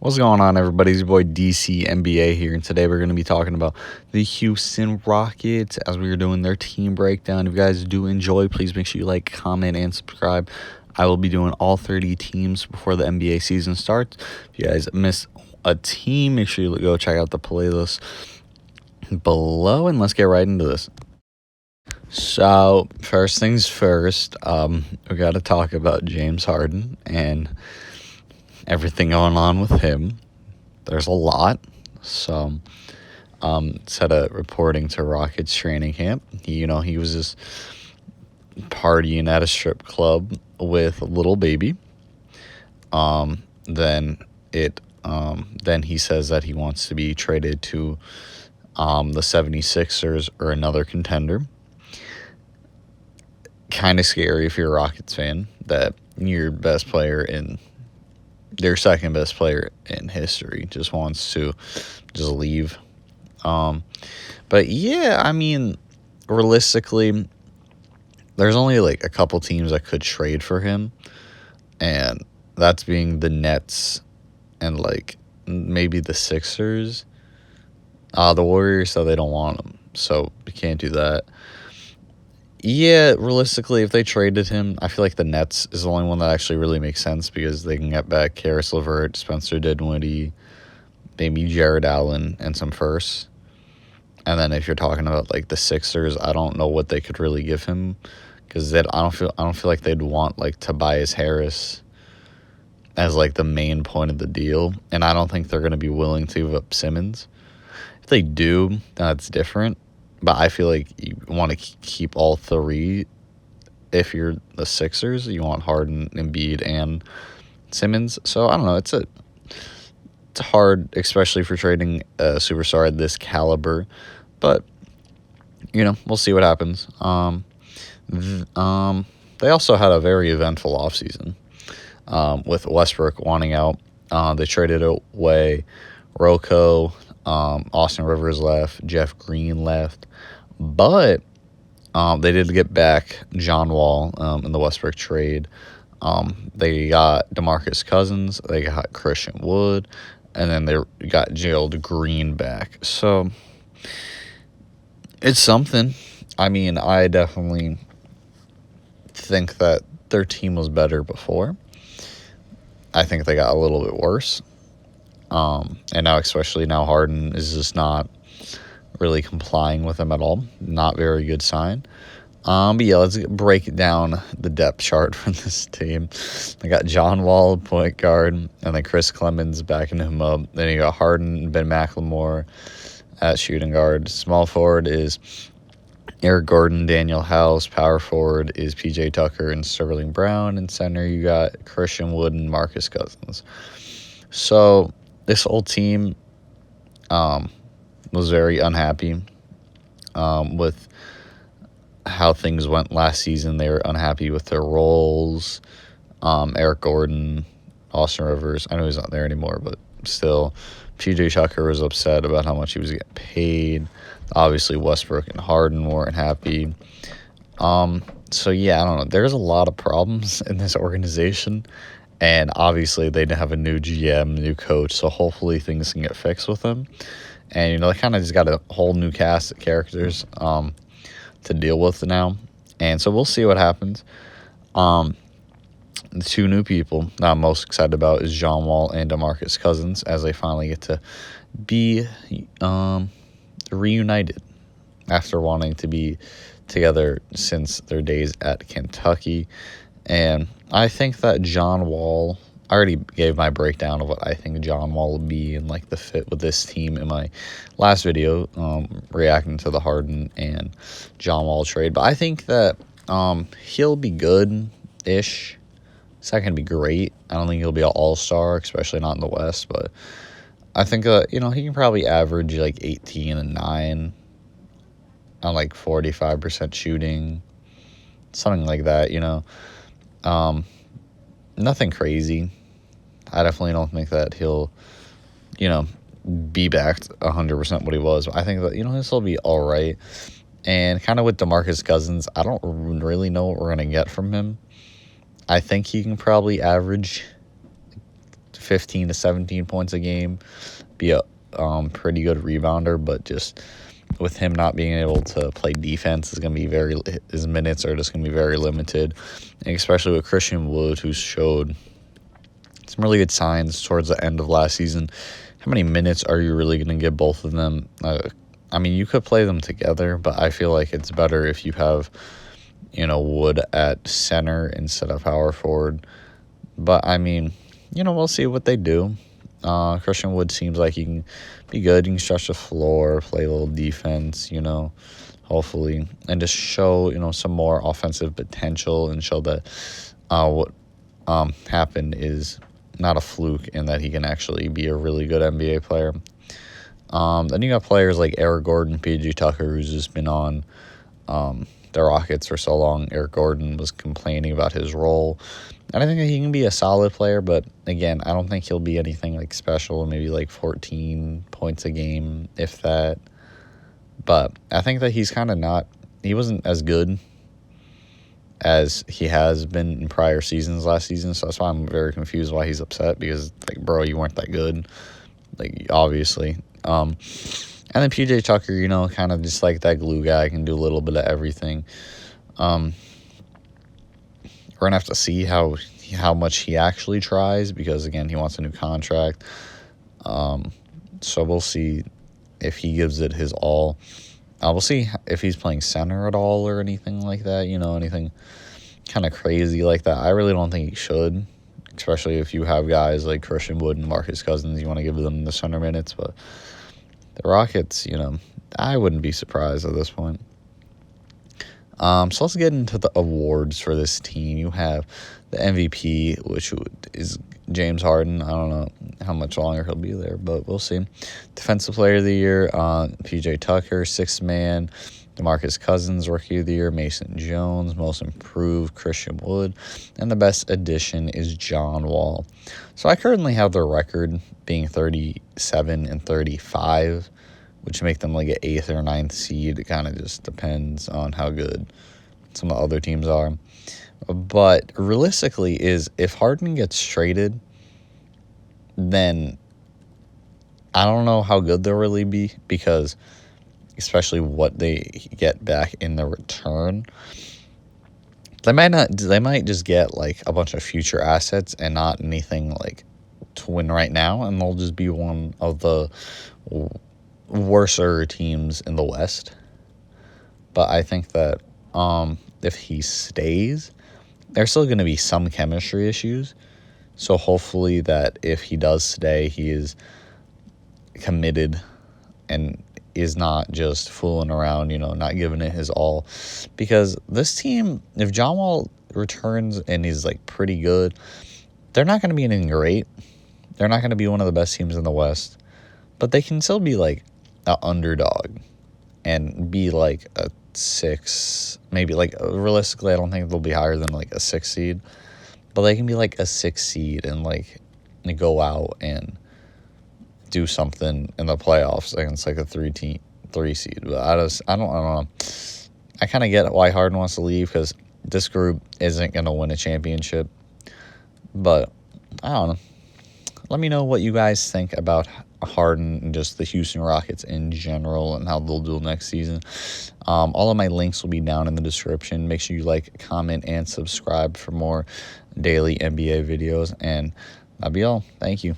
What's going on, everybody? It's your boy DC NBA here, and today we're going to be talking about the Houston Rockets as we are doing their team breakdown. If you guys do enjoy, please make sure you like, comment, and subscribe. I will be doing all 30 teams before the NBA season starts. If you guys miss a team, make sure you go check out the playlist below, and let's get right into this. So, first things first, we got to talk about James Harden and everything going on with him. There's a lot. So, instead of reporting to Rockets training camp, he was just partying at a strip club with a little baby. Then he says that he wants to be traded to the 76ers or another contender. Kind of scary if you're a Rockets fan that your second best player in history just wants to just leave. But yeah, I mean, realistically, there's only like a couple teams that could trade for him, and that's being the Nets and like maybe the Sixers. The Warriors said they don't want him, so we can't do that. Yeah, realistically, if they traded him, I feel like the Nets is the only one that actually really makes sense because they can get back Karis LeVert, Spencer Dinwiddie, maybe Jared Allen, and some firsts. And then if you're talking about like the Sixers, I don't know what they could really give him because I don't feel like they'd want like Tobias Harris as like the main point of the deal, and I don't think they're going to be willing to give up Simmons. If they do, that's different. But I feel like you want to keep all three. If you're the Sixers, you want Harden, Embiid, and Simmons. So I don't know. It's hard, especially for trading a superstar at this caliber. But we'll see what happens. They also had a very eventful offseason with Westbrook wanting out. They traded away Rocco. Austin Rivers left. Jeff Green left. But they did get back John Wall in the Westbrook trade. They got DeMarcus Cousins. They got Christian Wood. And then they got Gerald Green back. So it's something. I mean, I definitely think that their team was better before. I think they got a little bit worse. And now, especially now, Harden is just not really complying with them at all. Not very good sign. But yeah, let's break down the depth chart for this team. They got John Wall, point guard, and then Chris Clemens backing him up. Then you got Harden and Ben McLemore at shooting guard. Small forward is Eric Gordon, Daniel House. Power forward is PJ Tucker and Sterling Brown. And center, you got Christian Wood and Marcus Cousins. So this whole team was very unhappy with how things went last season. They were unhappy with their roles. Eric Gordon, Austin Rivers, I know he's not there anymore, but still, PJ Tucker was upset about how much he was getting paid. Obviously, Westbrook and Harden weren't happy. So, yeah, I don't know. There's a lot of problems in this organization. And obviously, they have a new GM, new coach, so hopefully things can get fixed with them. And, they kind of just got a whole new cast of characters to deal with now. And so we'll see what happens. The two new people that I'm most excited about is John Wall and DeMarcus Cousins as they finally get to be reunited after wanting to be together since their days at Kentucky. And I think that John Wall, I already gave my breakdown of what I think John Wall will be and like the fit with this team in my last video, reacting to the Harden and John Wall trade. But I think that he'll be good-ish. It's not going to be great. I don't think he'll be an all-star, especially not in the West. But I think, he can probably average like 18 and 9 on like 45% shooting, something like that, Nothing crazy. I definitely don't think that he'll, be back to 100% what he was. But I think that, this will be all right. And kind of with DeMarcus Cousins, I don't really know what we're going to get from him. I think he can probably average 15 to 17 points a game, be a pretty good rebounder, but just with him not being able to play defense is going to be his minutes are just going to be very limited, and especially with Christian Wood, who showed some really good signs towards the end of last season. How many minutes are you really going to give both of them? I mean, you could play them together, but I feel like it's better if you have, Wood at center instead of power forward. But, I mean, we'll see what they do. Christian Wood seems like he can be good. He can stretch the floor, play a little defense, hopefully, and just show, some more offensive potential and show that what happened is not a fluke and that he can actually be a really good NBA player. Then you got players like Eric Gordon, PG Tucker, who's just been on the Rockets for so long. Eric Gordon was complaining about his role. And I think that he can be a solid player, but again, I don't think he'll be anything like special, maybe like 14 points a game, if that. But I think that he's kind of he wasn't as good as he has been in prior seasons last season, so that's why I'm very confused why he's upset, because, like, bro, you weren't that good, like, obviously. And then PJ Tucker, kind of just like that glue guy, can do a little bit of everything. We're going to have to see how much he actually tries, because, again, he wants a new contract. So we'll see if he gives it his all. We'll see if he's playing center at all or anything like that, anything kind of crazy like that. I really don't think he should, especially if you have guys like Christian Wood and Marcus Cousins. You want to give them the center minutes, but the Rockets, I wouldn't be surprised at this point. So let's get into the awards for this team. You have the MVP, which is James Harden. I don't know how much longer he'll be there, but we'll see. Defensive Player of the Year, PJ Tucker. Sixth Man, DeMarcus Cousins. Rookie of the Year, Mason Jones. Most Improved, Christian Wood. And the Best Addition is John Wall. So I currently have their record being 37 and 35, which make them like an 8th or 9th seed. It kind of just depends on how good some of the other teams are. But realistically if Harden gets traded, then I don't know how good they'll really be, because especially what they get back in the return. They might just get like a bunch of future assets and not anything like to win right now, and they'll just be one of the worser teams in the West. But I think that if he stays, there's still going to be some chemistry issues. So hopefully that if he does stay, he is committed and is not just fooling around, not giving it his all. Because this team, if John Wall returns and he's like pretty good, they're not going to be anything great. They're not going to be one of the best teams in the West. But they can still be like an underdog and be like a 6, maybe like realistically I don't think they'll be higher than like a 6 seed, but they can be like a 6 seed and like go out and do something in the playoffs against like a 3 seed. But I don't know. I kind of get why Harden wants to leave, because this group isn't going to win a championship. But I don't know. Let me know what you guys think about Harden and just the Houston Rockets in general and how they'll do next season. All of my links will be down in the description. Make sure you like, comment, and subscribe for more daily NBA videos. And that'll be all. Thank you.